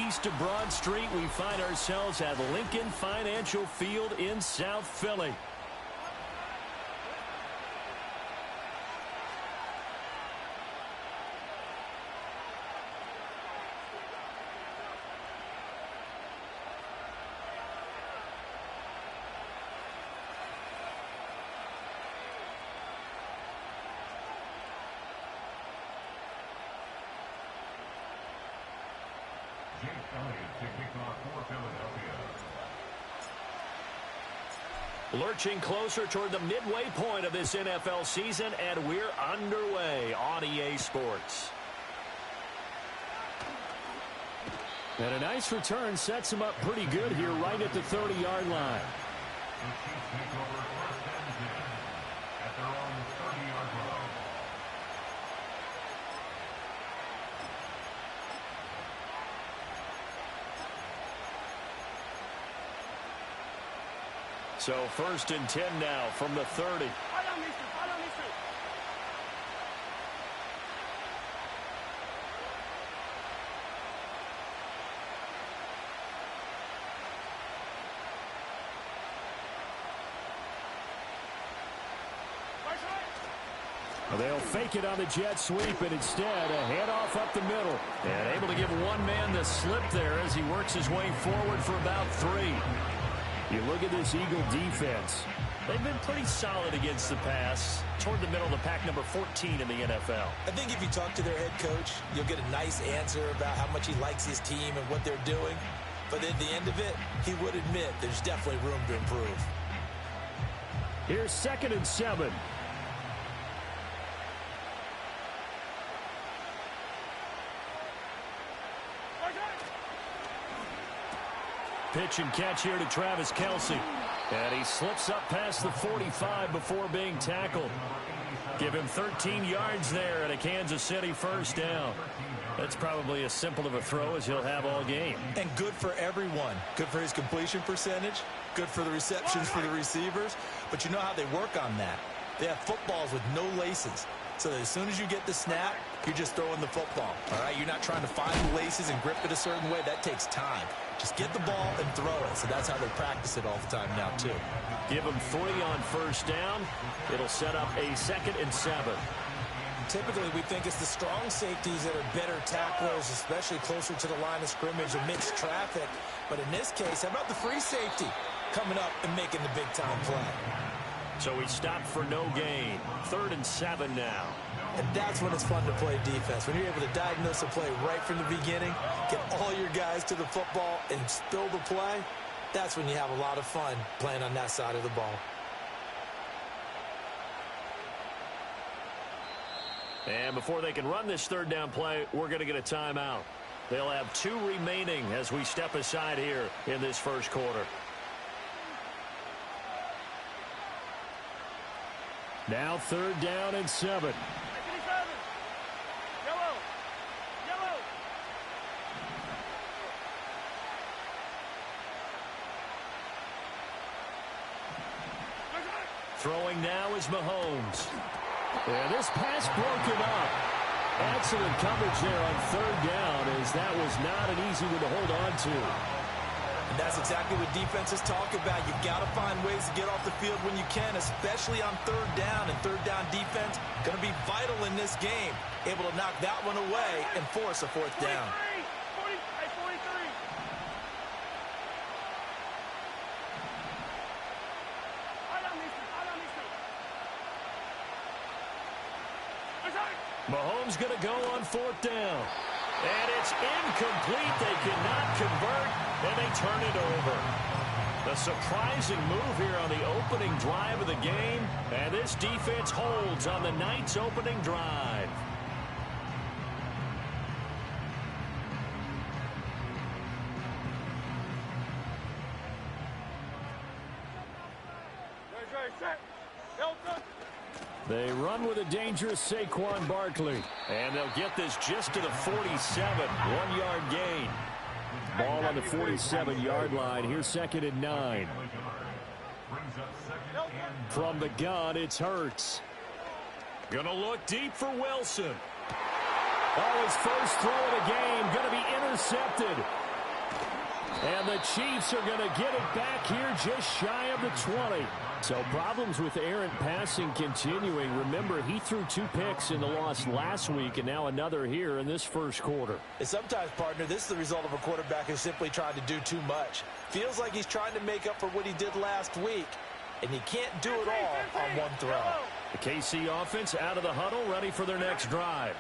east of Broad Street, we find ourselves at Lincoln Financial Field in South Philly. Lurching closer toward the midway point of this NFL season, and we're underway on EA Sports. And a nice return sets him up pretty good here right at the 30-yard line. So 1st and 10 now from the 30. They'll fake it on the jet sweep, and instead a handoff up the middle. And able to give one man the slip there as he works his way forward for about 3. You look at this Eagle defense. They've been pretty solid against the pass, toward the middle of the pack, number 14 in the NFL. I think if you talk to their head coach, you'll get a nice answer about how much he likes his team and what they're doing. But at the end of it, he would admit there's definitely room to improve. Here's 2nd and 7. Pitch and catch here to Travis Kelce. And he slips up past the 45 before being tackled. Give him 13 yards there and a Kansas City 1st down. That's probably as simple of a throw as he'll have all game. And good for everyone. Good for his completion percentage. Good for the receptions for the receivers. But you know how they work on that. They have footballs with no laces. So that as soon as you get the snap, you're just throwing the football. All right, you're not trying to find the laces and grip it a certain way. That takes time. Just get the ball and throw it. So that's how they practice it all the time now, too. Give them 3 on 1st down. It'll set up a 2nd and 7. Typically, we think it's the strong safeties that are better tacklers, especially closer to the line of scrimmage amidst traffic. But in this case, how about the free safety coming up and making the big-time play? So he stopped for no gain. 3rd and 7 now. And that's when it's fun to play defense. When you're able to diagnose a play right from the beginning, get all your guys to the football and spill the play, that's when you have a lot of fun playing on that side of the ball. And before they can run this 3rd down play, we're going to get a timeout. They'll have 2 remaining as we step aside here in this 1st quarter. Now 3rd down and 7. Throwing now is Mahomes. And this pass broken up. Excellent coverage there on 3rd down, as that was not an easy one to hold on to. And that's exactly what defenses talk about. You've got to find ways to get off the field when you can, especially on 3rd down. And 3rd down defense going to be vital in this game. Able to knock that one away and force a 4th down. Mahomes going to go on 4th down. And it's incomplete. They cannot convert, and they turn it over. A surprising move here on the opening drive of the game, and this defense holds on the night's opening drive. They run with a dangerous Saquon Barkley. And they'll get this just to the 47. 1-yard gain. Ball on the 47-yard line. Here's 2nd and 9. From the gun, it's Hurts. Gonna look deep for Wilson. Oh, his first throw of the game. Gonna be intercepted. And the Chiefs are going to get it back here just shy of the 20. So problems with errant passing continuing. Remember, he threw 2 picks in the loss last week, and now another here in this first quarter. And sometimes, partner, this is the result of a quarterback who's simply trying to do too much. Feels like he's trying to make up for what he did last week, and he can't do it all on one throw. The KC offense out of the huddle, ready for their next drive.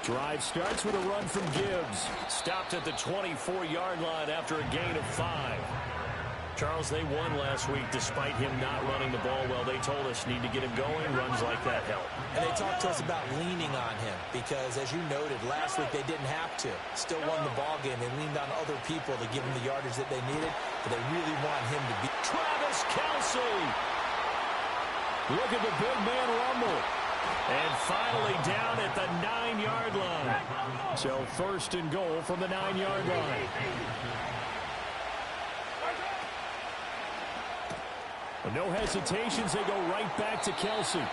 Drive starts with a run from Gibbs. Stopped at the 24-yard line after a gain of 5. Charles, they won last week despite him not running the ball well. They told us need to get him going. Runs like that help. And they talked to us about leaning on him because, as you noted, last week they didn't have to. Still won the ball game. They leaned on other people to give him the yardage that they needed, but they really want him to be. Travis Kelce. Look at the big man rumble. And finally down at the 9-yard line. So first and goal from the 9-yard line. No hesitations. They go right back to Kelce.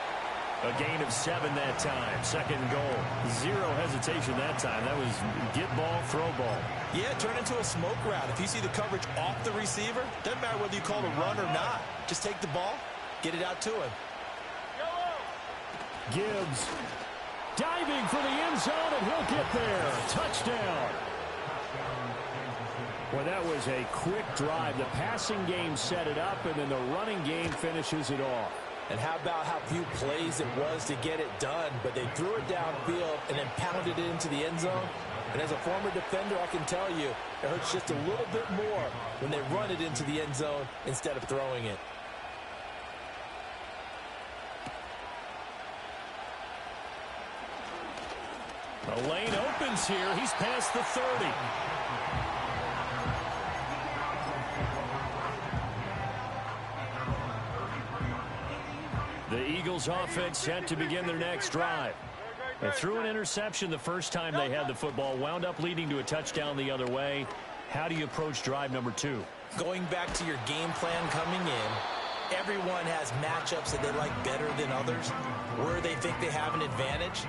A gain of 7 that time. Second and goal. 0 hesitation that time. That was get ball, throw ball. Yeah, turn into a smoke route. If you see the coverage off the receiver, doesn't matter whether you call it a run or not. Just take the ball, get it out to him. Gibbs diving for the end zone, and he'll get there. Touchdown. Well, that was a quick drive. The passing game set it up, and then the running game finishes it off. And how about how few plays it was to get it done, but they threw it downfield and then pounded it into the end zone. And as a former defender, I can tell you, it hurts just a little bit more when they run it into the end zone instead of throwing it. The lane opens here. He's past the 30. The Eagles offense set to begin their next drive. They threw an interception the first time they had the football, wound up leading to a touchdown the other way. How do you approach drive number 2? Going back to your game plan coming in, everyone has matchups that they like better than others, where they think they have an advantage.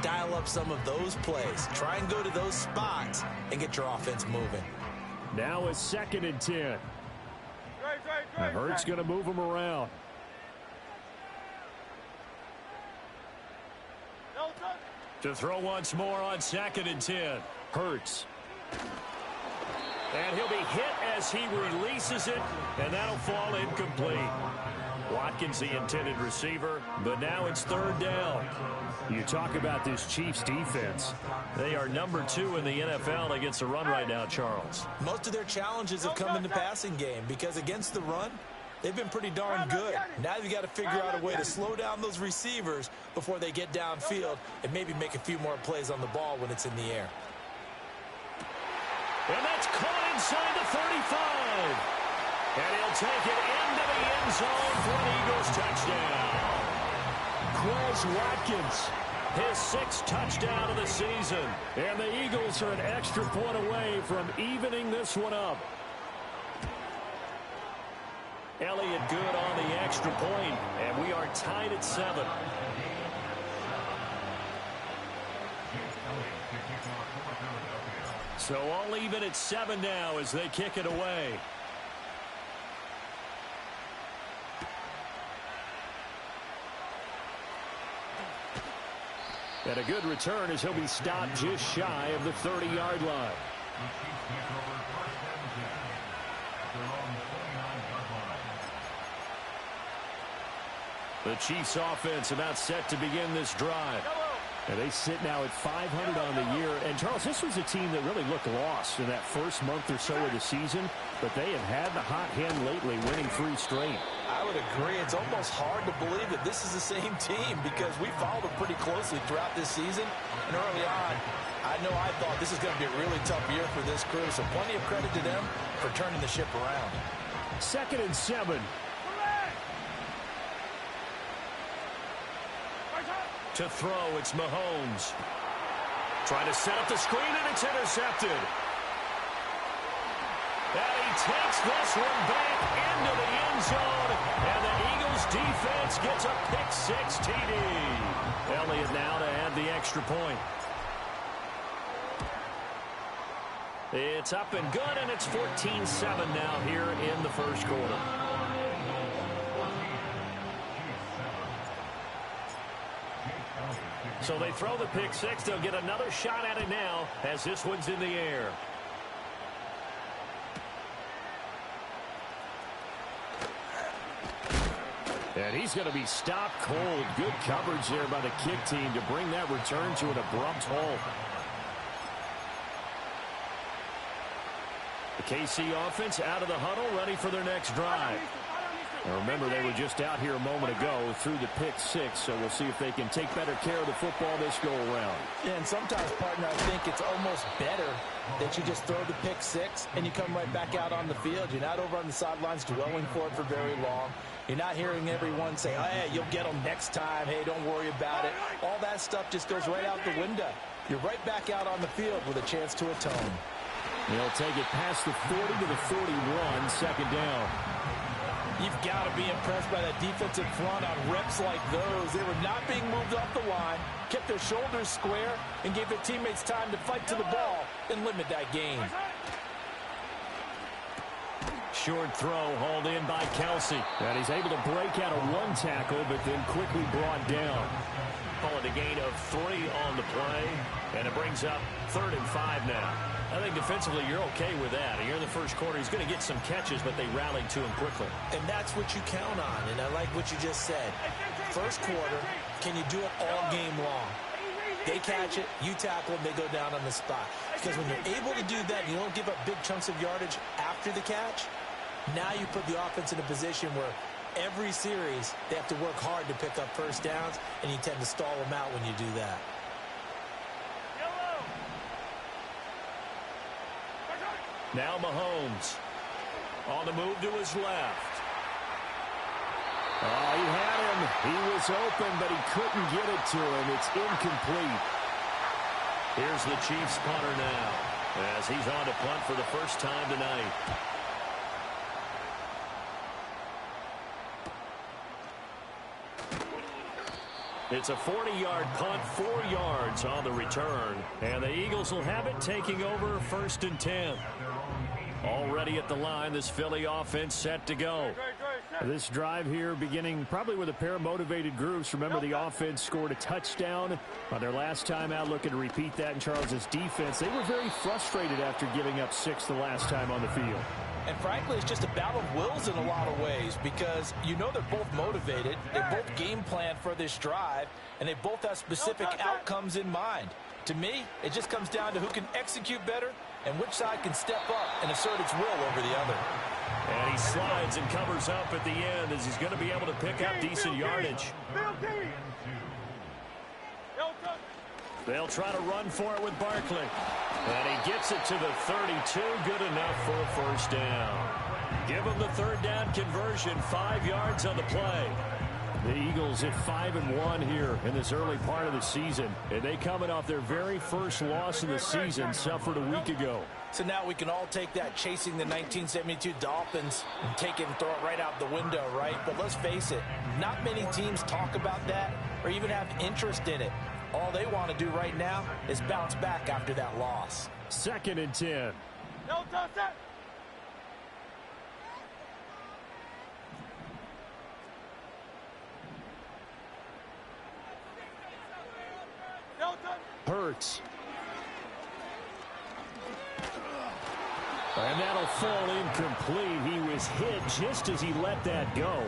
Dial up some of those plays. Try and go to those spots and get your offense moving. Now a 2nd and 10. Hurts going to move him around. To throw once more on 2nd and 10. Hurts. And he'll be hit as he releases it, and that'll fall incomplete. Watkins the intended receiver, but now it's 3rd down. You talk about this Chiefs defense. They are number 2 in the NFL against the run right now, Charles. Most of their challenges have come in the passing game because against the run, they've been pretty darn good. Now you've got to figure out a way to slow down those receivers before they get downfield and maybe make a few more plays on the ball when it's in the air. And that's caught inside the 35. And he'll take it into the end zone for an Eagles touchdown. Quez Watkins, his 6th touchdown of the season. And the Eagles are an extra point away from evening this one up. Elliott good on the extra point, and we are tied at 7. So all even at 7 now as they kick it away. And a good return as he'll be stopped just shy of the 30-yard line. The Chiefs offense about set to begin this drive. And they sit now at 500 on the year. And, Charles, this was a team that really looked lost in that first month or so of the season. But they have had the hot hand lately, winning 3 straight. I would agree. It's almost hard to believe that this is the same team because we followed them pretty closely throughout this season. And early on, I thought this is going to be a really tough year for this crew. So plenty of credit to them for turning the ship around. 2nd and 7. To throw, it's Mahomes. Trying to set up the screen, and it's intercepted. And he takes this one back into the end zone, and the Eagles defense gets a pick-6 TD. Elliott now to add the extra point. It's up and good, and it's 14-7 now here in the first quarter. So they throw the pick six. They'll get another shot at it now as this one's in the air. And he's going to be stopped cold. Good coverage there by the kick team to bring that return to an abrupt halt. The KC offense out of the huddle, ready for their next drive. Now remember, they were just out here a moment ago through the pick six, so we'll see if they can take better care of the football this go-around. Yeah, and sometimes, partner, I think it's almost better that you just throw the pick six and you come right back out on the field. You're not over on the sidelines dwelling for it for very long. You're not hearing everyone say, oh, hey, you'll get them next time. Hey, don't worry about it. All that stuff just goes right out the window. You're right back out on the field with a chance to atone. They'll take it past the 40 to the 41, second down. You've got to be impressed by that defensive front on reps like those. They were not being moved off the line, kept their shoulders square, and gave their teammates time to fight to the ball and limit that gain. Short throw hauled in by Kelsey. And he's able to break out of one tackle, but then quickly brought down. Call it a gain of 3 on the play, and it brings up 3rd and 5 now. I think defensively you're okay with that. Here in the first quarter, he's going to get some catches, but they rallied to him quickly. And that's what you count on, and I like what you just said. First quarter, can you do it all game long? They catch it, you tackle them, they go down on the spot. Because when you're able to do that, you don't give up big chunks of yardage after the catch, now you put the offense in a position where every series they have to work hard to pick up first downs, and you tend to stall them out when you do that. Now Mahomes on the move to his left. Oh, he had him. He was open, but he couldn't get it to him. It's incomplete. Here's the Chiefs punter now as he's on to punt for the first time tonight. It's a 40-yard punt, 4 yards on the return. And the Eagles will have it, taking over 1st and 10. Already at the line, this Philly offense set to go. This drive here beginning probably with a pair of motivated groups. Remember, the offense scored a touchdown on their last time out, looking to repeat that in Charles's defense. They were very frustrated after giving up 6 the last time on the field. And frankly, it's just a battle of wills in a lot of ways because you know they're both motivated, they both game plan for this drive, and they both have specific outcomes in mind. To me, it just comes down to who can execute better and which side can step up and assert its will over the other. And he slides and covers up at the end as he's going to be able to pick up decent yardage. They'll try to run for it with Barkley. And he gets it to the 32. Good enough for a first down. Give him the 3rd down conversion. 5 yards on the play. The Eagles at 5-1 here in this early part of the season. And they coming off their very first loss of the season, suffered a week ago. So now we can all take that chasing the 1972 Dolphins and take it and throw it right out the window, right? But let's face it, not many teams talk about that or even have interest in it. All they want to do right now is bounce back after that loss. 2nd and 10. Hurts. And that'll fall incomplete. He was hit just as he let that go.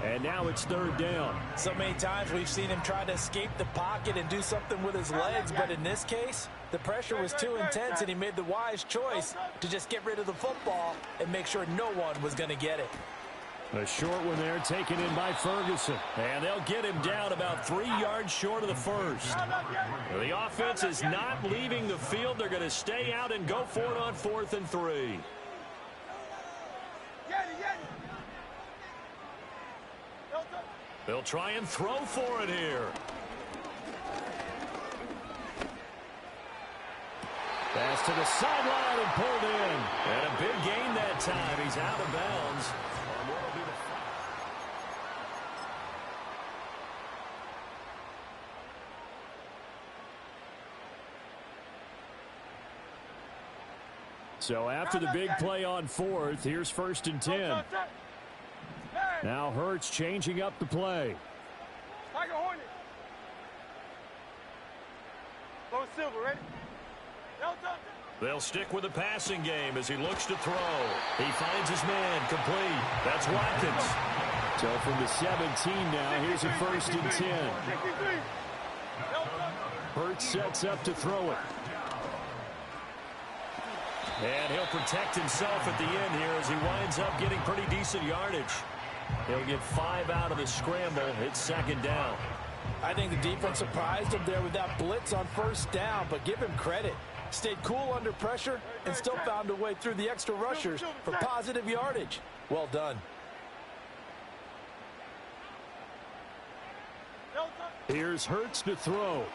And now it's 3rd down. So many times we've seen him try to escape the pocket and do something with his legs, but in this case, the pressure was too intense and he made the wise choice to just get rid of the football and make sure no one was going to get it. A short one there taken in by Ferguson. And they'll get him down about 3 yards short of the first. The offense is not leaving the field. They're going to stay out and go for it on 4th and 3. They'll try and throw for it here. Pass to the sideline and pulled in. And a big gain that time. He's out of bounds. So after the big play on fourth, here's 1st and 10. Now Hurts changing up the play. They'll stick with the passing game as he looks to throw. He finds his man complete. That's Watkins. So from the 17 now, here's a 1st and 10. Hurts sets up to throw it. And he'll protect himself at the end here as he winds up getting pretty decent yardage. He'll get 5 out of the scramble. It's 2nd down. I think the defense surprised him there with that blitz on 1st down, but give him credit. Stayed cool under pressure and still found a way through the extra rushers for positive yardage. Well done. Here's Hurts to throw.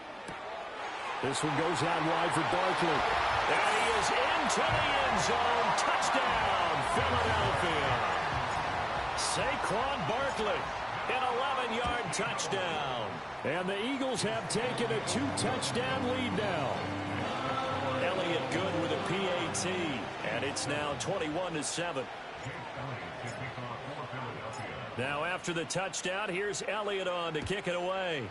This one goes out wide for Barkley. And he is into the end zone. Touchdown, Philadelphia. Saquon Barkley, an 11-yard touchdown. And the Eagles have taken a 2-touchdown lead now. Elliott good with a PAT, and it's now 21-7. Now after the touchdown, here's Elliott on to kick it away.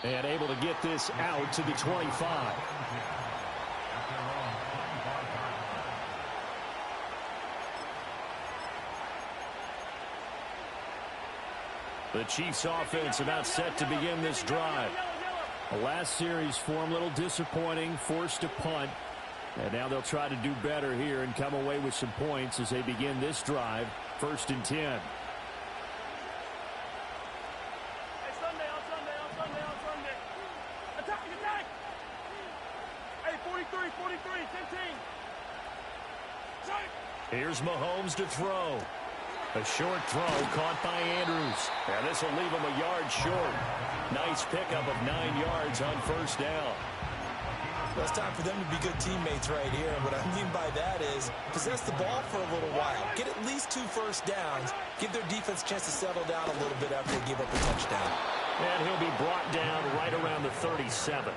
And able to get this out to the 25. The Chiefs offense about set to begin this drive. The last series for them a little disappointing, forced a punt. And now they'll try to do better here and come away with some points as they begin this drive. 1st and 10. Here's Mahomes to throw. A short throw caught by Andrews. And this will leave him a yard short. Nice pickup of 9 yards on 1st down. Well, it's time for them to be good teammates right here. And what I mean by that is possess the ball for a little while. Get at least 2 first downs. Give their defense a chance to settle down a little bit after they give up a touchdown. And he'll be brought down right around the 37.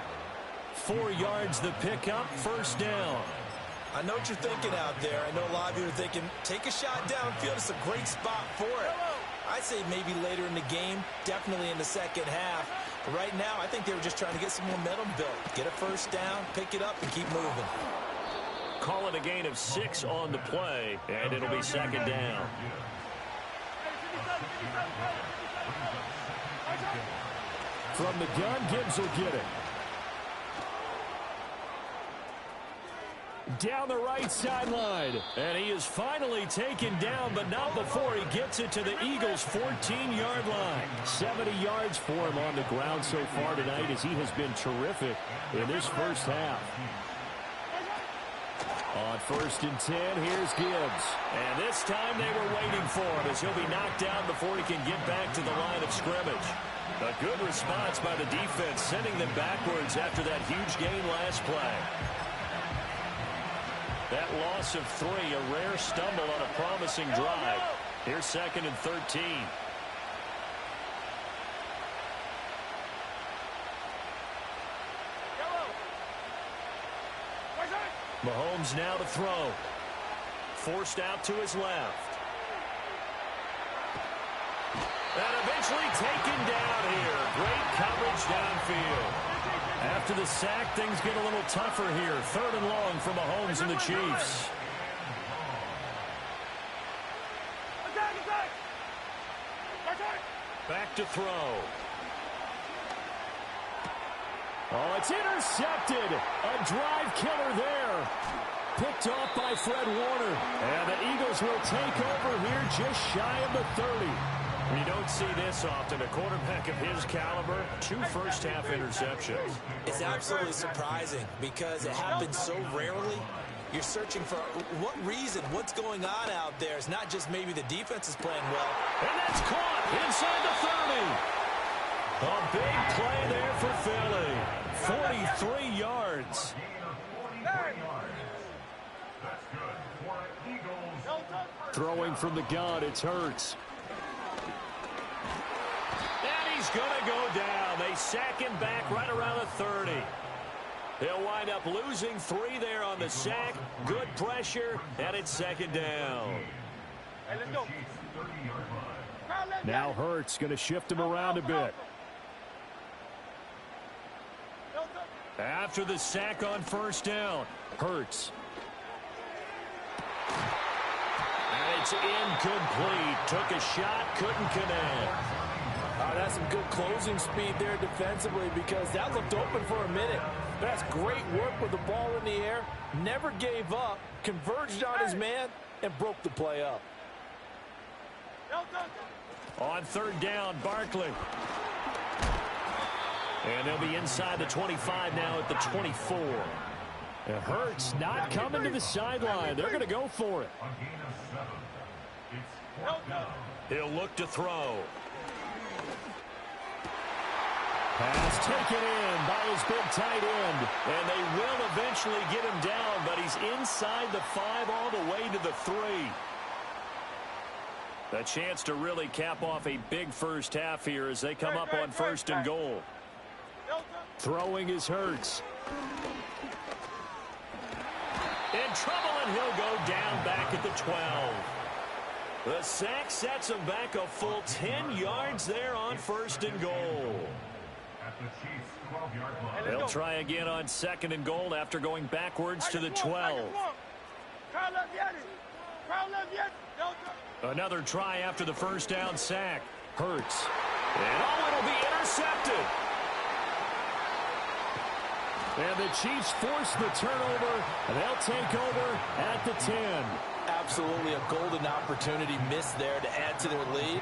4 yards the pickup, 1st down. I know what you're thinking out there. I know a lot of you are thinking, take a shot downfield. It's a great spot for it. I'd say maybe later in the game, definitely in the 2nd half. But right now, I think they were just trying to get some momentum built. Get a 1st down, pick it up, and keep moving. Call it a gain of 6 on the play, and it'll be 2nd down. From the gun, Gibbs will get it. Down the right sideline. And he is finally taken down, but not before he gets it to the Eagles' 14-yard line. 70 yards for him on the ground so far tonight as he has been terrific in this 1st half. On 1st and 10, here's Gibbs. And this time they were waiting for him as he'll be knocked down before he can get back to the line of scrimmage. A good response by the defense, sending them backwards after that huge gain last play. That loss of 3, a rare stumble on a promising drive. Here's 2nd and 13. Mahomes now to throw. Forced out to his left. And eventually taken down here. Great coverage downfield. After the sack, things get a little tougher here. 3rd and long for Mahomes and the Chiefs. Back to throw. Oh, it's intercepted. A drive killer there. Picked off by Fred Warner. And the Eagles will take over here just shy of the 30. You don't see this often. A quarterback of his caliber, 2 first-half interceptions. It's absolutely surprising because it happens so rarely. You're searching for what reason, what's going on out there. It's not just maybe the defense is playing well. And that's caught inside the 30. A big play there for Philly. 43 yards. Throwing from the gun, it's Hurts. he's going to go down. They sack him back right around the 30. He'll wind up losing 3 there on the sack. Good pressure, and it's second down. Hey, let's go. Now Hurts going to shift him around a bit. After the sack on first down, Hurts. And it's incomplete. Took a shot, couldn't connect. That's some good closing speed there defensively because that looked open for a minute. That's great work with the ball in the air. Never gave up, converged on his man, and broke the play up. On third down, Barkley. And they'll be inside the 25 now at the 24. It hurts not coming to the sideline. They're going to go for it. He'll look to throw. Pass taken in by his big tight end. And they will eventually get him down, but he's inside the 5 all the way to the 3. A chance to really cap off a big first half here as they come up on first and goal. Throwing is Hurts. In trouble, and he'll go down back at the 12. The sack sets him back a full 10 yards there on first and goal. They'll try again on second and goal after going backwards to the 12. Another try after the first down sack. Hurts. And it'll be intercepted. And the Chiefs force the turnover, and they'll take over at the 10. Absolutely a golden opportunity missed there to add to their lead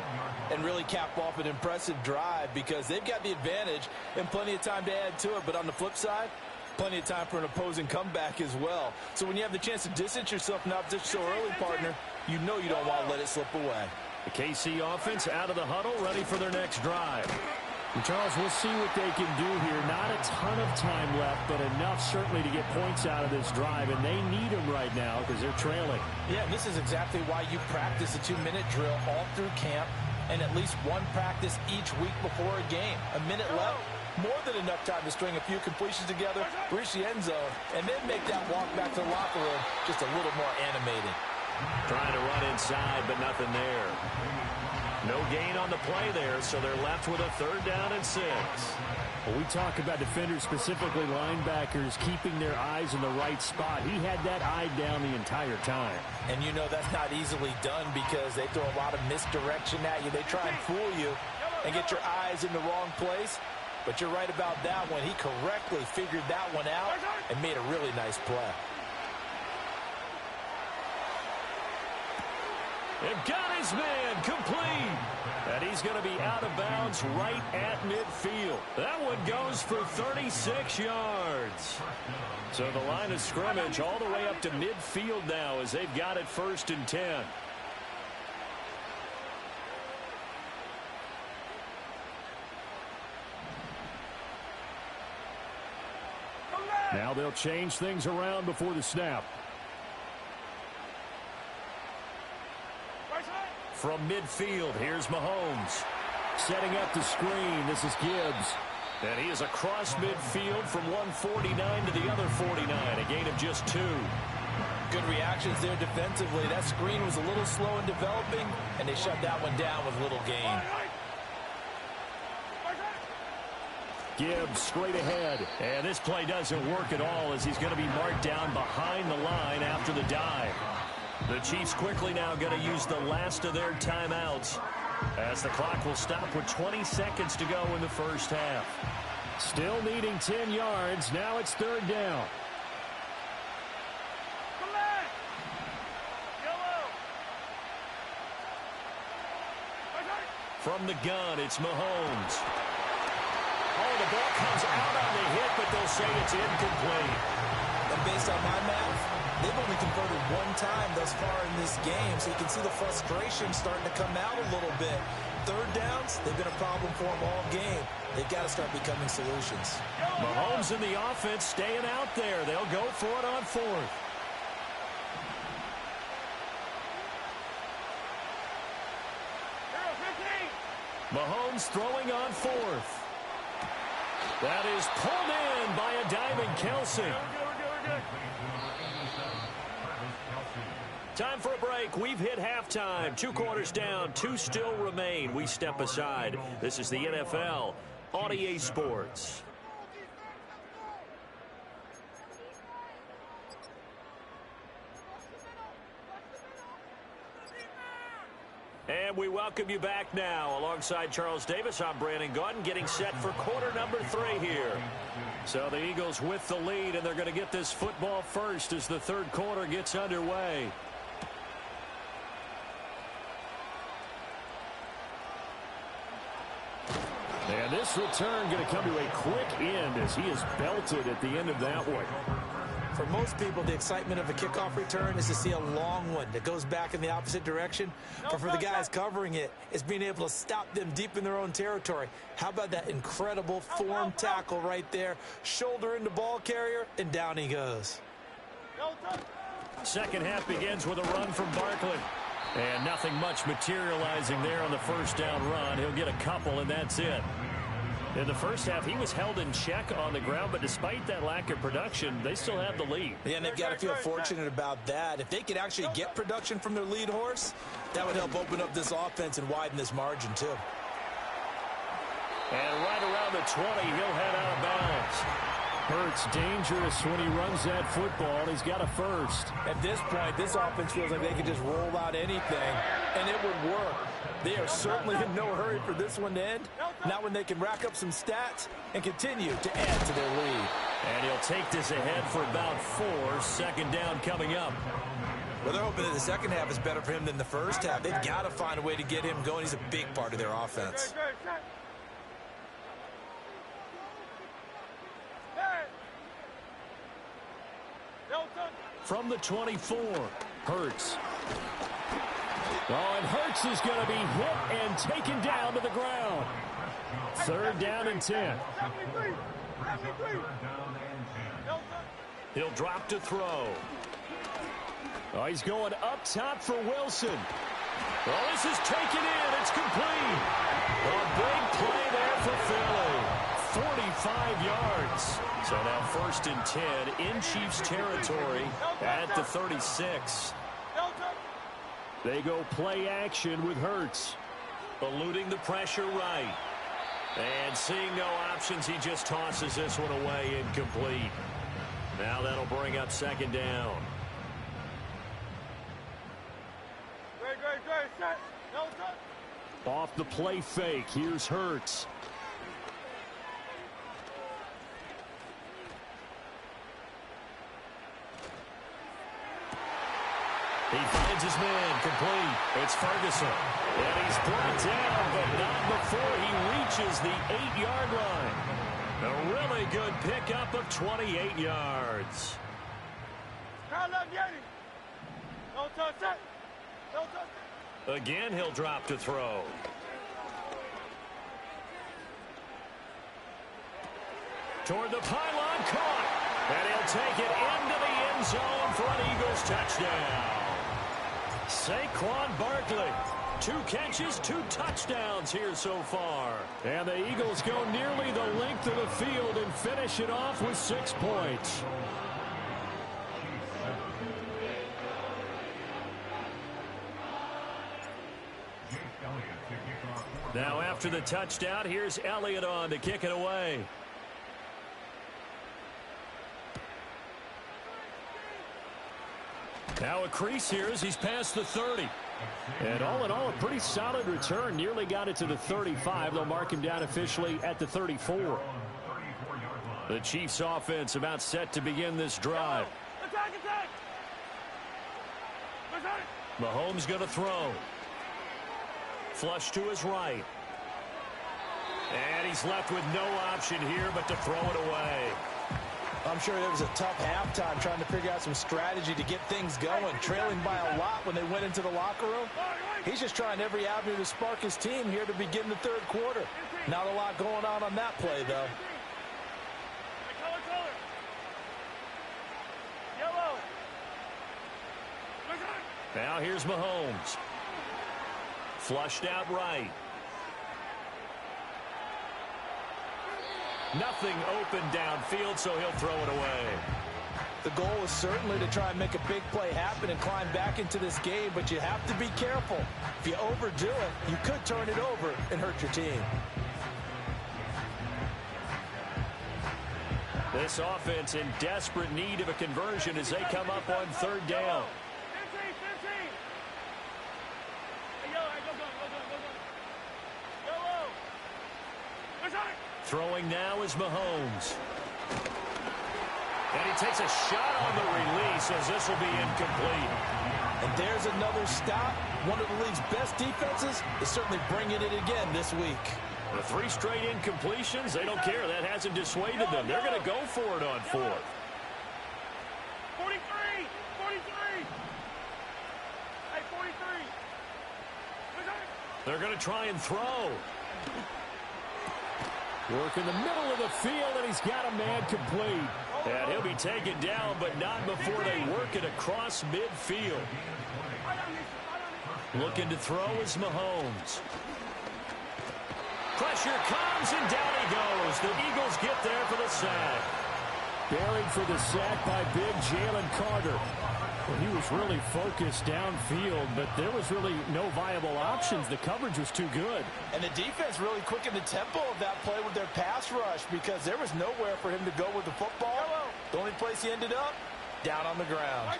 and really cap off an impressive drive because they've got the advantage and plenty of time to add to it. But on the flip side, plenty of time for an opposing comeback as well. So when you have the chance to distance yourself from opposition so early, partner, you know you don't want to let it slip away. The KC offense out of the huddle, ready for their next drive. And Charles, we'll see what they can do here. Not a ton of time left, but enough certainly to get points out of this drive, and they need them right now because they're trailing. Yeah, and this is exactly why you practice a 2-minute drill all through camp and at least one practice each week before a game. A minute left, more than enough time to string a few completions together, reach the end zone, and then make that walk back to the locker room just a little more animated. Trying to run inside, but nothing there. No gain on the play there, so they're left with a third down and 6. Well, we talk about defenders, specifically linebackers, keeping their eyes in the right spot. He had that eye down the entire time. And you know that's not easily done because they throw a lot of misdirection at you. They try and fool you and get your eyes in the wrong place. But you're right about that one. He correctly figured that one out and made a really nice play. They've got his man complete. And he's going to be out of bounds right at midfield. That one goes for 36 yards. So the line of scrimmage all the way up to midfield now as they've got it first and 10. Now they'll change things around before the snap. From midfield, here's Mahomes. Setting up the screen, this is Gibbs. And he is across midfield from 149 to the other 49, a gain of just 2. Good reactions there defensively. That screen was a little slow in developing, and they shut that one down with little gain. Gibbs straight ahead. And this play doesn't work at all as he's going to be marked down behind the line after the dive. The Chiefs quickly now going to use the last of their timeouts as the clock will stop with 20 seconds to go in the first half. Still needing 10 yards. Now it's third down. From the gun, it's Mahomes. Oh, the ball comes out on the hit, but they'll say it's incomplete. And based on my math, they've only converted one time thus far in this game, so you can see the frustration starting to come out a little bit. Third downs, they've been a problem for them all game. They've got to start becoming solutions. Mahomes and the offense staying out there. They'll go for it on fourth. Mahomes throwing on fourth. That is pulled in by a diving Kelsey. Time for a break. We've hit halftime. 2 quarters down. 2 still remain. We step aside. This is the NFL on EA Sports. And we welcome you back now. Alongside Charles Davis, I'm Brandon Gaudin, getting set for quarter number 3 here. So the Eagles with the lead, and they're going to get this football first as the third quarter gets underway. And this return going to come to a quick end as he is belted at the end of that one. For most people, the excitement of a kickoff return is to see a long one that goes back in the opposite direction. But for the guys covering it, it's being able to stop them deep in their own territory. How about that incredible form tackle right there? Shoulder into ball carrier, and down he goes. Second half begins with a run from Barkley. And nothing much materializing there on the first down run. He'll get a couple, and that's it. In the first half, he was held in check on the ground, but despite that lack of production, they still have the lead. Yeah, and they've got to feel fortunate about that. If they could actually get production from their lead horse, that would help open up this offense and widen this margin, too. And right around the 20, he'll head out of bounds. Hurts dangerous when he runs that football. He's got a first. At this point, this offense feels like they could just roll out anything, and it would work. They are certainly in no hurry for this one to end. Not when they can rack up some stats and continue to add to their lead. And he'll take this ahead for about 4. Second down coming up. Well, they're hoping that the second half is better for him than the first half. They've got to find a way to get him going. He's a big part of their offense. From the 24, Hurts. Oh, and Hurts is going to be hit and taken down to the ground. Third down and 10. He'll drop to throw. Oh, he's going up top for Wilson. Well, this is taken in. It's complete. A big play there for Philly. 45 yards. So now first and 10 in Chiefs territory at the 36. They go play action with Hurts. Eluding the pressure right. And seeing no options, he just tosses this one away incomplete. Now that'll bring up second down. Off the play fake, here's Hurts. He finds his man, complete. It's Ferguson. And he's brought down, but not before he reaches the 8-yard line. A really good pickup of 28 yards. Again, he'll drop to throw. Toward the pylon, caught. And he'll take it into the end zone for an Eagles touchdown. Saquon Barkley. 2 catches, 2 touchdowns here so far. And the Eagles go nearly the length of the field and finish it off with 6 points. Now after the touchdown, here's Elliott on to kick it away. Now a crease here as he's past the 30. And all in all, a pretty solid return. Nearly got it to the 35. They'll mark him down officially at the 34. The Chiefs offense about set to begin this drive. Mahomes going to throw. Flush to his right. And he's left with no option here but to throw it away. I'm sure it was a tough halftime trying to figure out some strategy to get things going. Trailing by a lot when they went into the locker room. He's just trying every avenue to spark his team here to begin the third quarter. Not a lot going on that play, though. Now here's Mahomes. Flushed out right. Nothing open downfield, so he'll throw it away. The goal is certainly to try and make a big play happen and climb back into this game, but you have to be careful. If you overdo it, you could turn it over and hurt your team. This offense in desperate need of a conversion as they come up on third down. Throwing now is Mahomes. And he takes a shot on the release as this will be incomplete. And there's another stop. One of the league's best defenses is certainly bringing it again this week. The 3 straight incompletions, they don't care. That hasn't dissuaded them. They're going to go for it on 4th. 43! 43! Hey, 43! They're going to try and throw. Work in the middle of the field, and he's got a man complete. And he'll be taken down, but not before they work it across midfield. Looking to throw is Mahomes. Pressure comes, and down he goes. The Eagles get there for the sack. Buried for the sack by big Jalen Carter. Well, he was really focused downfield, but there was really no viable options. The coverage was too good. And the defense really quickened the tempo of that play with their pass rush because there was nowhere for him to go with the football. The only place he ended up, down on the ground.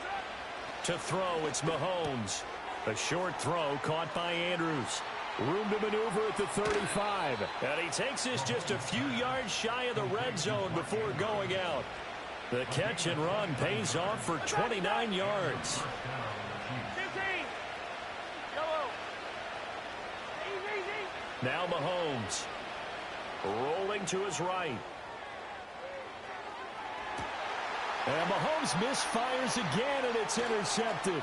To throw, it's Mahomes. A short throw caught by Andrews. Room to maneuver at the 35. And he takes this just a few yards shy of the red zone before going out. The catch and run pays off for 29 yards. Now Mahomes. Rolling to his right. And Mahomes misfires again, and it's intercepted.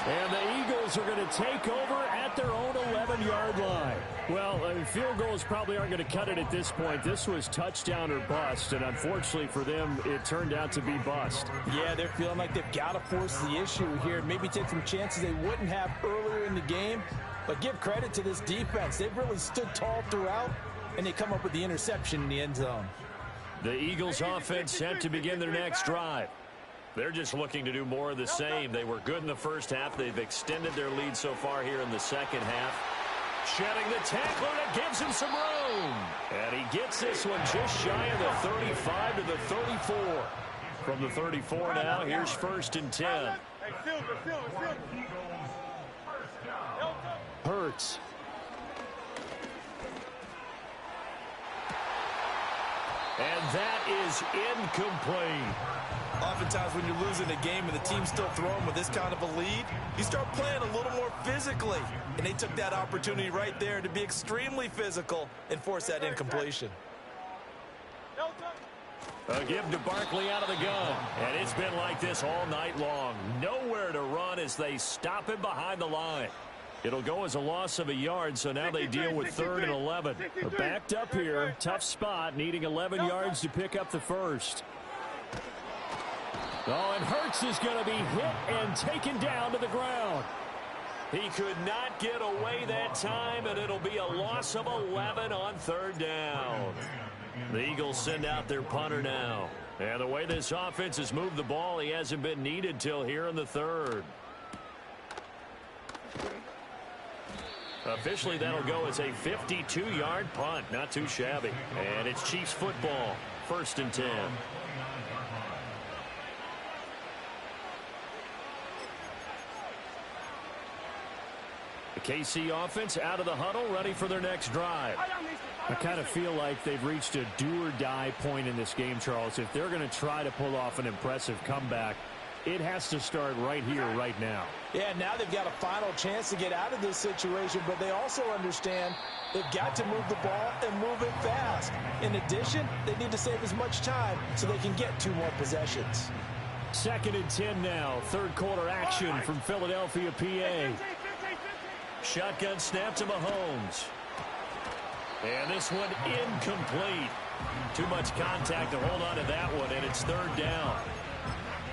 And the Eagles are going to take over at their own 11-yard line. Well, field goals probably aren't going to cut it at this point. This was touchdown or bust, and unfortunately for them, it turned out to be bust. Yeah, they're feeling like they've got to force the issue here. Maybe take some chances they wouldn't have earlier in the game. But give credit to this defense. They've really stood tall throughout, and they come up with the interception in the end zone. The Eagles offense set to begin their next drive. They're just looking to do more of the same. They were good in the first half. They've extended their lead so far here in the second half. Shedding the tackler that gives him some room. And he gets this one just shy of the 35 to the 34. From the 34 now, here's 1st and 10. Hurts. And that is incomplete. Oftentimes when you're losing a game and the team's still throwing with this kind of a lead, you start playing a little more physically. And they took that opportunity right there to be extremely physical and force that incompletion. A give to Barkley out of the gun. And it's been like this all night long. Nowhere to run as they stop him behind the line. It'll go as a loss of a yard, so now they deal with 3rd and 11. They're backed up here. Tough spot, needing 11 yards to pick up the first. Oh, and Hurts is going to be hit and taken down to the ground. He could not get away that time, and it'll be a loss of 11 on 3rd down. The Eagles send out their punter now. And the way this offense has moved the ball, he hasn't been needed till here in the 3rd. Officially, that'll go as a 52-yard punt. Not too shabby. And it's Chiefs football. 1st and 10. The KC offense out of the huddle, ready for their next drive. I kind of feel like they've reached a do-or-die point in this game, Charles. If they're going to try to pull off an impressive comeback, it has to start right here, right now. Yeah, now they've got a final chance to get out of this situation, but they also understand they've got to move the ball and move it fast. In addition, they need to save as much time so they can get 2 more possessions. 2nd and 10 now. 3rd quarter action from Philadelphia, PA. Shotgun snap to Mahomes. And this one incomplete. Too much contact to hold on to that one, and it's 3rd down.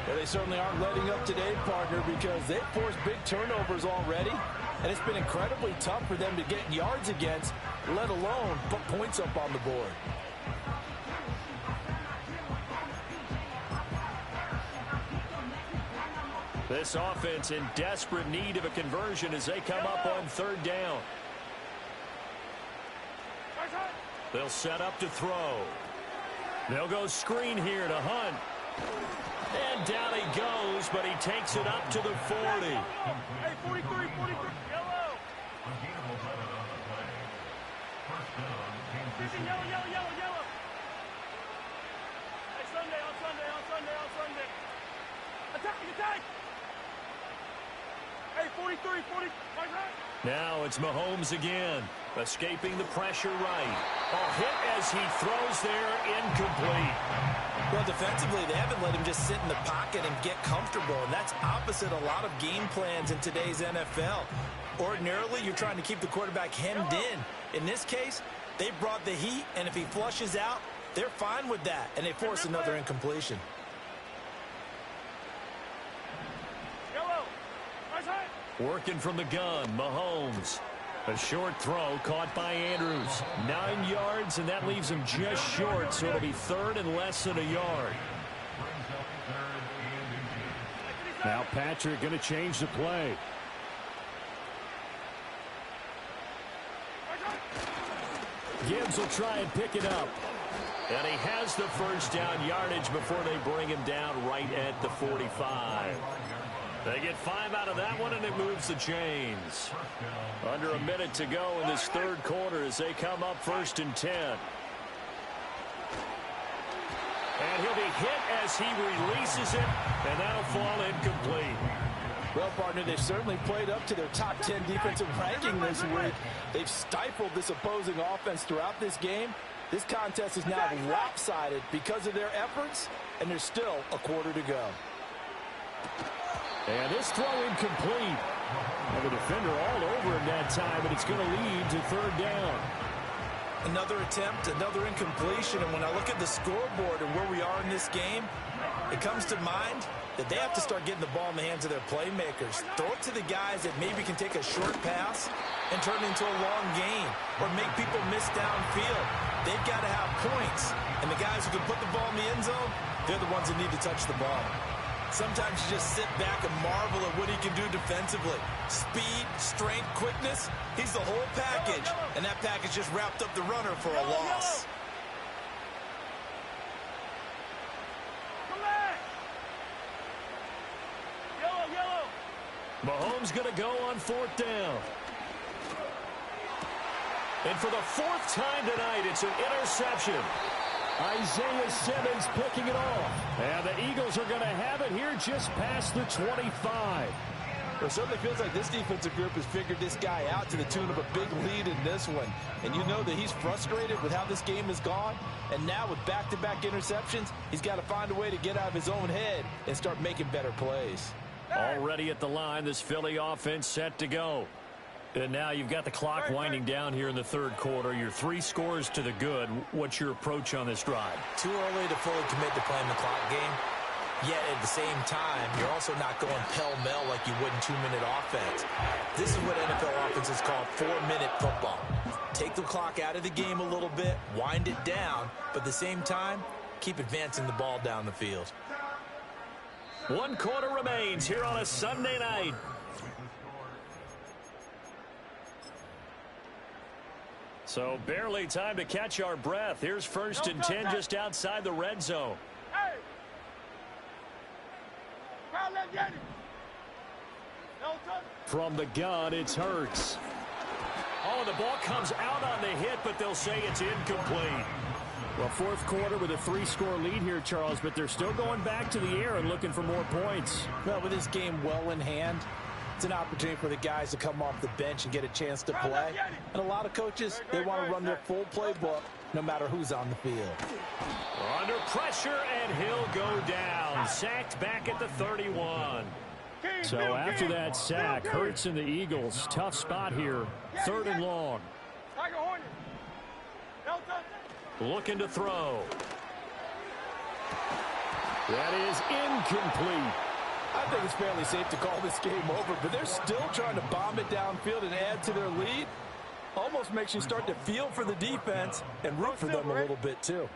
Well, they certainly aren't letting up today, partner, because they've forced big turnovers already, and it's been incredibly tough for them to get yards against, let alone put points up on the board. This offense in desperate need of a conversion as they come up on third down. They'll set up to throw. They'll go screen here to Hunt. And down he goes, but he takes it up to the 40. Hey, 43, 43, yellow. Yellow. Hey, Sunday. Attack. Hey, 43, 40. Now it's Mahomes again, escaping the pressure right. A hit as he throws there, incomplete. Well, defensively, they haven't let him just sit in the pocket and get comfortable, and that's opposite a lot of game plans in today's NFL. Ordinarily, you're trying to keep the quarterback hemmed in. In this case, they brought the heat, and if he flushes out, they're fine with that, and they force another incompletion. Working from the gun, Mahomes. A short throw caught by Andrews. 9 yards, and that leaves him just short, so it'll be third and less than a yard. Now Patrick going to change the play. Gibbs will try and pick it up. And he has the first down yardage before they bring him down right at the 45. They get 5 out of that one, and it moves the chains. Under a minute to go in this third quarter as they come up 1st and 10. And he'll be hit as he releases it, and that'll fall incomplete. Well, partner, they've certainly played up to their top 10 defensive ranking this week. They've stifled this opposing offense throughout this game. This contest is now lopsided because of their efforts, and there's still a quarter to go. And this throw incomplete. And the defender all over him that time, but it's going to lead to third down. Another attempt, another incompletion, and when I look at the scoreboard and where we are in this game, it comes to mind that they have to start getting the ball in the hands of their playmakers. Throw it to the guys that maybe can take a short pass and turn it into a long gain or make people miss downfield. They've got to have points, and the guys who can put the ball in the end zone, they're the ones that need to touch the ball. Sometimes you just sit back and marvel at what he can do defensively. Speed, strength, quickness, he's the whole package. And that package just wrapped up the runner for a loss. Come back. Yellow. Mahomes going to go on 4th down. And for the 4th time tonight, it's an interception. Isaiah Simmons picking it off. And the Eagles are going to have it here just past the 25. It certainly feels like this defensive group has figured this guy out to the tune of a big lead in this one. And you know that he's frustrated with how this game has gone. And now with back-to-back interceptions, he's got to find a way to get out of his own head and start making better plays. Already at the line, this Philly offense set to go. And now you've got the clock winding down here in the third quarter. You're 3 scores to the good. What's your approach on this drive? Too early to fully commit to playing the clock game. Yet at the same time, you're also not going pell-mell like you would in 2-minute offense. This is what NFL offenses call 4-minute football. Take the clock out of the game a little bit, wind it down, but at the same time, keep advancing the ball down the field. 1 quarter remains here on a Sunday night. So barely time to catch our breath. Here's 1st and 10 just outside the red zone. Hey. From the gun, it's Hurts. Oh, the ball comes out on the hit, but they'll say it's incomplete. Well, 4th quarter with a 3-score lead here, Charles, but they're still going back to the air and looking for more points. Well, with this game well in hand, it's an opportunity for the guys to come off the bench and get a chance to play. And a lot of coaches, they want to run their full playbook no matter who's on the field. Under pressure, and he'll go down. Sacked back at the 31. So after that sack, Hurts and the Eagles, tough spot here. 3rd and long. Looking to throw. That is incomplete. I think it's fairly safe to call this game over, but they're still trying to bomb it downfield and add to their lead. Almost makes you start to feel for the defense and root for them a little bit, too.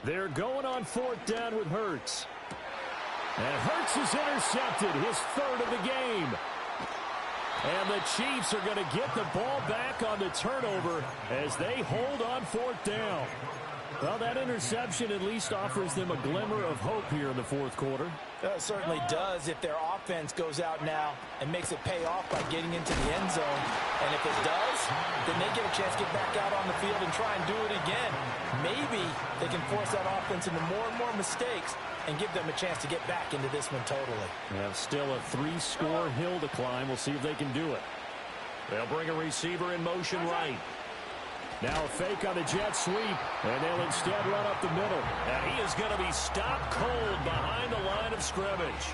They're going on 4th down with Hurts. And Hurts is intercepted, his third of the game. And the Chiefs are going to get the ball back on the turnover as they hold on fourth down. Well, that interception at least offers them a glimmer of hope here in the fourth quarter. It certainly does if their offense goes out now and makes it pay off by getting into the end zone. And if it does, then they get a chance to get back out on the field and try and do it again. Maybe they can force that offense into more and more mistakes and give them a chance to get back into this one totally. Still a 3-score hill to climb. We'll see if they can do it. They'll bring a receiver in motion right. Now a fake on the jet sweep, and they'll instead run up the middle. And he is going to be stopped cold behind the line of scrimmage.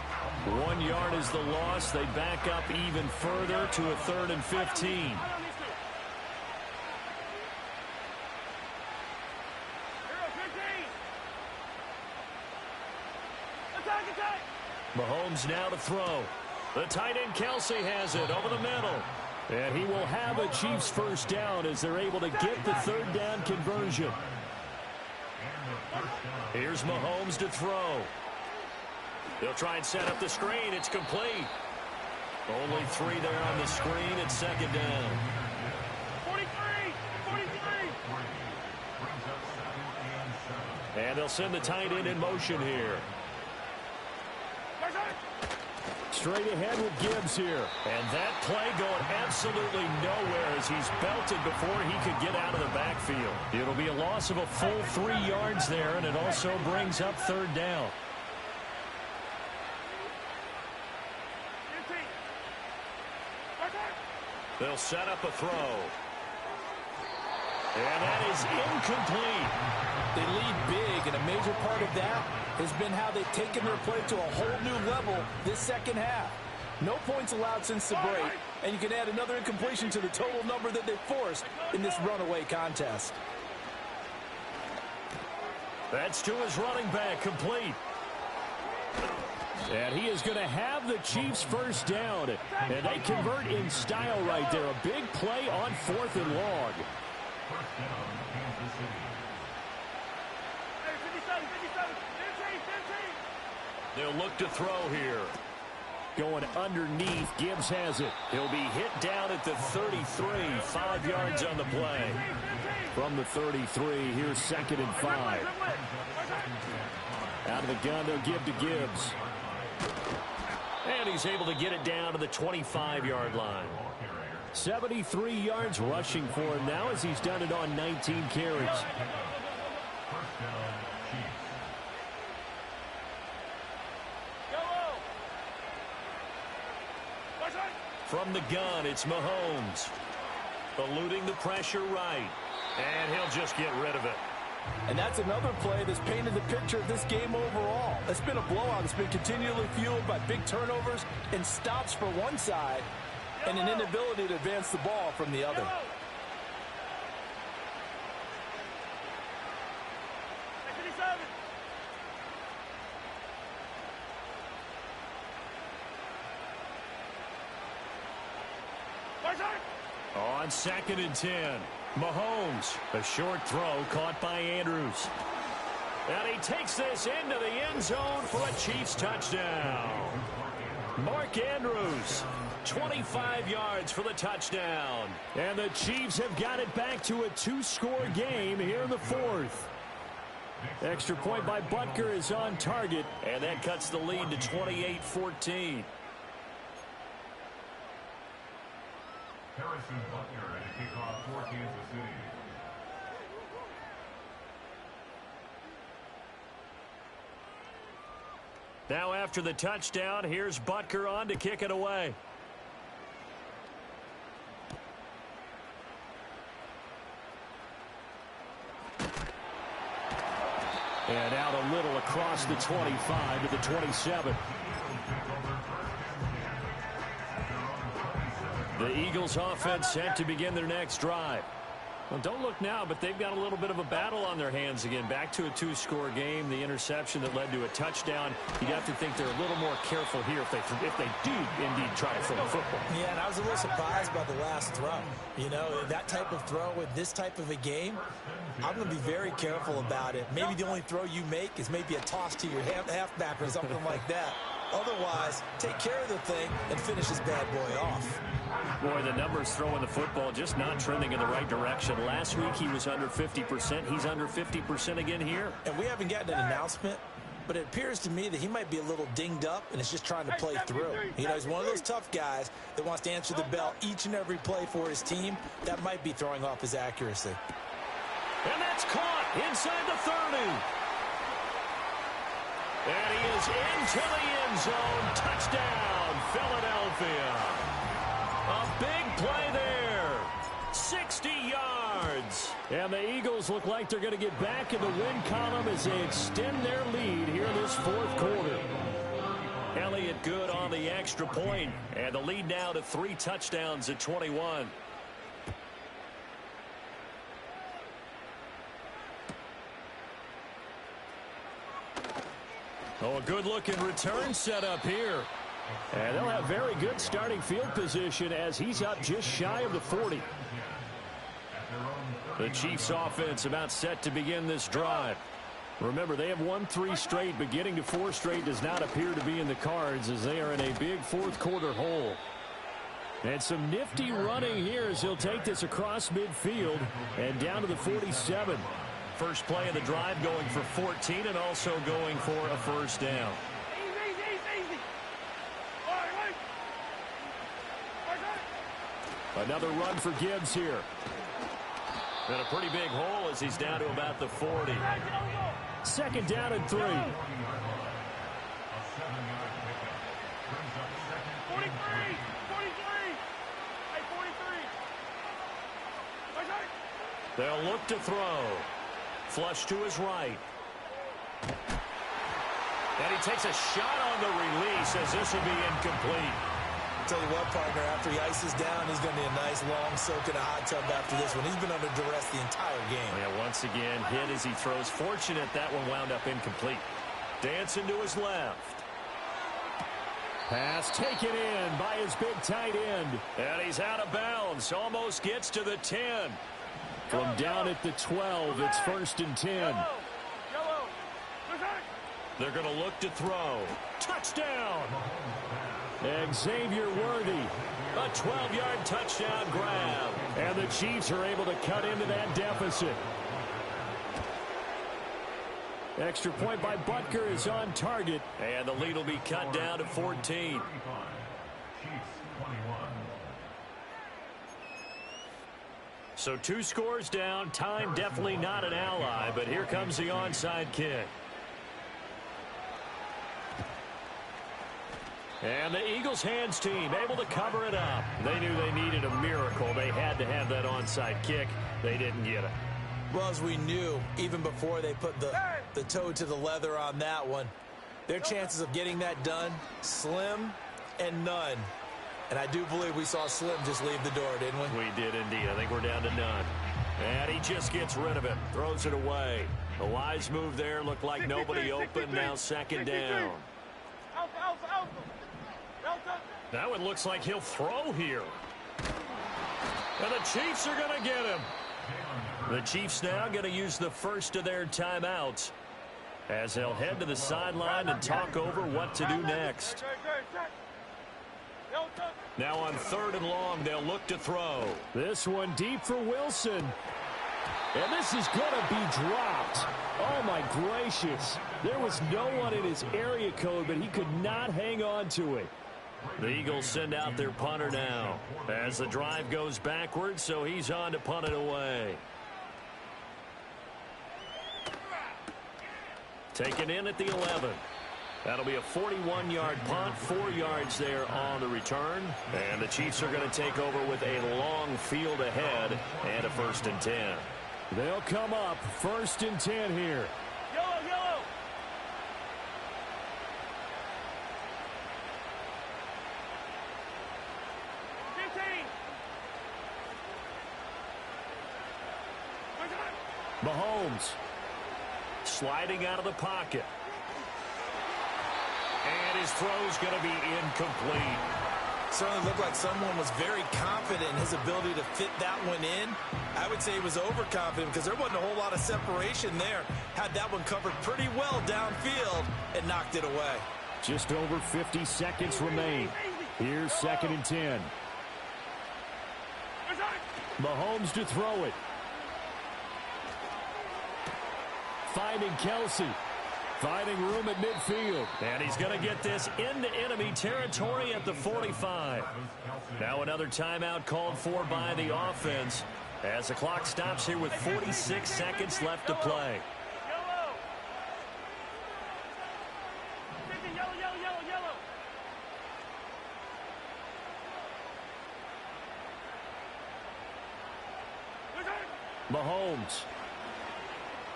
1 yard is the loss. They back up even further to a 3rd and 15. Mahomes now to throw. The tight end Kelsey has it over the middle. And he will have a Chiefs first down as they're able to get the 3rd down conversion. Here's Mahomes to throw. They'll try and set up the screen. It's complete. Only 3 there on the screen. It's 2nd down. 43! And they'll send the tight end in motion here. Straight ahead with Gibbs here. And that play going absolutely nowhere as he's belted before he could get out of the backfield. It'll be a loss of a full 3 yards there, and it also brings up 3rd down. They'll set up a throw. And that is incomplete. They lead big, and a major part of that has been how they've taken their play to a whole new level this second half. No points allowed since the break, and you can add another incompletion to the total number that they've forced in this runaway contest. That's to his running back, complete. And he is going to have the Chiefs first down. And they convert in style right there. A big play on 4th and long. They'll look to throw here. Going underneath, Gibbs has it. He'll be hit down at the 33, 5 yards on the play. From the 33, here's 2nd and 5. Out of the gun, they'll give to Gibbs. And he's able to get it down to the 25-yard line. 73 yards rushing for him now as he's done it on 19 carries. From the gun, it's Mahomes. Eluding the pressure right. And he'll just get rid of it. And that's another play that's painted the picture of this game overall. It's been a blowout. It's been continually fueled by big turnovers and stops for one side and an inability to advance the ball from the other. On 2nd and 10, Mahomes, a short throw caught by Andrews. And he takes this into the end zone for a Chiefs touchdown. Mark Andrews, 25 yards for the touchdown. And the Chiefs have got it back to a 2-score game here in the 4th. Extra point by Butker is on target, and that cuts the lead to 28-14. Harrison Butker at a kickoff for Kansas City. Now after the touchdown, here's Butker on to kick it away. And out a little across the 25 to the 27. The Eagles offense set to begin their next drive. Well, don't look now, but they've got a little bit of a battle on their hands again. Back to a 2-score game. The interception that led to a touchdown. You'd have to think they're a little more careful here if they do indeed try to throw the football. Yeah, and I was a little surprised by the last throw. You know, that type of throw with this type of a game, I'm going to be very careful about it. Maybe the only throw you make is maybe a toss to your halfback or something like that. Otherwise, take care of the thing and finish this bad boy off. Boy, the numbers throwing the football just not trending in the right direction. Last week he was under 50%. He's under 50% again here. And we haven't gotten an announcement, but it appears to me that he might be a little dinged up and is just trying to play through. You know, he's one of those tough guys that wants to answer the bell each and every play for his team. That might be throwing off his accuracy. And that's caught inside the 30. And he is into the end zone. Touchdown, Philadelphia. A big play there. 60 yards. And the Eagles look like they're going to get back in the win column as they extend their lead here in this fourth quarter. Elliott good on the extra point, and the lead now to 3 touchdowns at 21. Oh, a good-looking return set up here. And they'll have very good starting field position as he's up just shy of the 40. The Chiefs offense about set to begin this drive. Remember, they have won 3 straight, but getting to 4 straight does not appear to be in the cards as they are in a big fourth quarter hole. And some nifty running here as he'll take this across midfield and down to the 47. First play of the drive going for 14 and also going for a first down. Easy. All right. Another run for Gibbs here. And a pretty big hole as he's down to about the 40. Second down and 3. 43. 43. Hey, 43. They'll look to throw. Flush to his right. And he takes a shot on the release as this will be incomplete. Tell you what, partner, after he ices down, he's going to be a nice long soak in a hot tub after this one. He's been under duress the entire game. Yeah, once again, hit as he throws. Fortunate that one wound up incomplete. Dancing to his left. Pass taken in by his big tight end. And he's out of bounds. Almost gets to the 10. From down at the 12, it's 1st and 10. They're going to look to throw. Touchdown! Xavier Worthy. A 12-yard touchdown grab. And the Chiefs are able to cut into that deficit. Extra point by Butker is on target. And the lead will be cut down to 14. So 2 scores down. Time definitely not an ally, but here comes the onside kick. And the Eagles hands team able to cover it up. They knew they needed a miracle. They had to have that onside kick. They didn't get it. Well, as we knew, even before they put the toe to the leather on that one, their chances of getting that done, slim and none. And I do believe we saw Slim just leave the door, didn't we? We did indeed. I think we're down to none. And he just gets rid of it. Throws it away. A wise move there. Looked like nobody open. Now 2nd down. That one looks like he'll throw here. And the Chiefs are going to get him. The Chiefs now going to use the first of their timeouts as they'll head to the sideline and talk over what to do next. Now on 3rd and long, they'll look to throw. This one deep for Wilson. And this is going to be dropped. Oh, my gracious. There was no one in his area code, but he could not hang on to it. The Eagles send out their punter now as the drive goes backwards, so he's on to punt it away. Taken in at the 11. That'll be a 41-yard punt, 4 yards there on the return. And the Chiefs are going to take over with a long field ahead and a 1st and 10. They'll come up 1st and 10 here. Yellow. Mahomes sliding out of the pocket. And his throw's going to be incomplete. Certainly looked like someone was very confident in his ability to fit that one in. I would say he was overconfident because there wasn't a whole lot of separation there. Had that one covered pretty well downfield and knocked it away. Just over 50 seconds remain. Here's 2nd and 10. Mahomes to throw it. Finding Kelsey. Finding room at midfield. And he's going to get this into enemy territory at the 45. Now another timeout called for by the offense as the clock stops here with 46 seconds left to play. Yellow. Mahomes.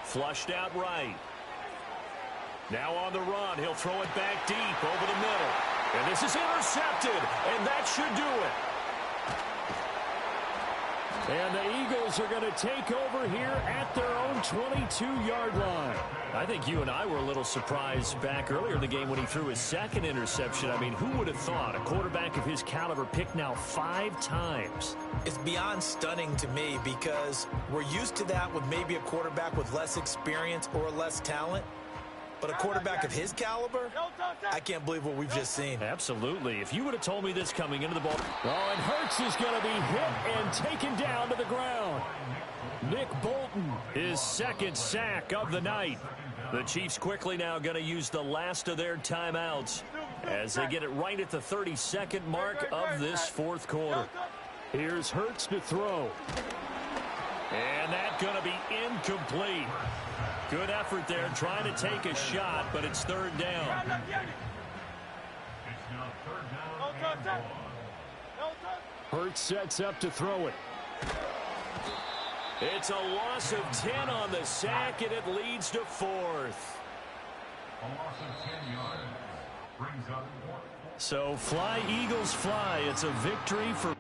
Flushed out right. Now on the run. He'll throw it back deep over the middle. And this is intercepted. And that should do it. And the Eagles are going to take over here at their own 22-yard line. I think you and I were a little surprised back earlier in the game when he threw his 2nd interception. I mean, who would have thought a quarterback of his caliber picked now 5 times? It's beyond stunning to me because we're used to that with maybe a quarterback with less experience or less talent. But a quarterback of his caliber, I can't believe what we've just seen. Absolutely. If you would have told me this coming into the ball. Oh, and Hurts is going to be hit and taken down to the ground. Nick Bolton, his 2nd sack of the night. The Chiefs quickly now going to use the last of their timeouts as they get it right at the 32nd mark of this 4th quarter. Here's Hurts to throw. And that's going to be incomplete. Good effort there trying to take a shot, but it's 3rd down. It's now 3rd down and 1. Hurts sets up to throw it. It's a loss of 10 on the sack, and it leads to 4th. A loss of 10 yards brings up 4. So fly, Eagles fly. It's a victory for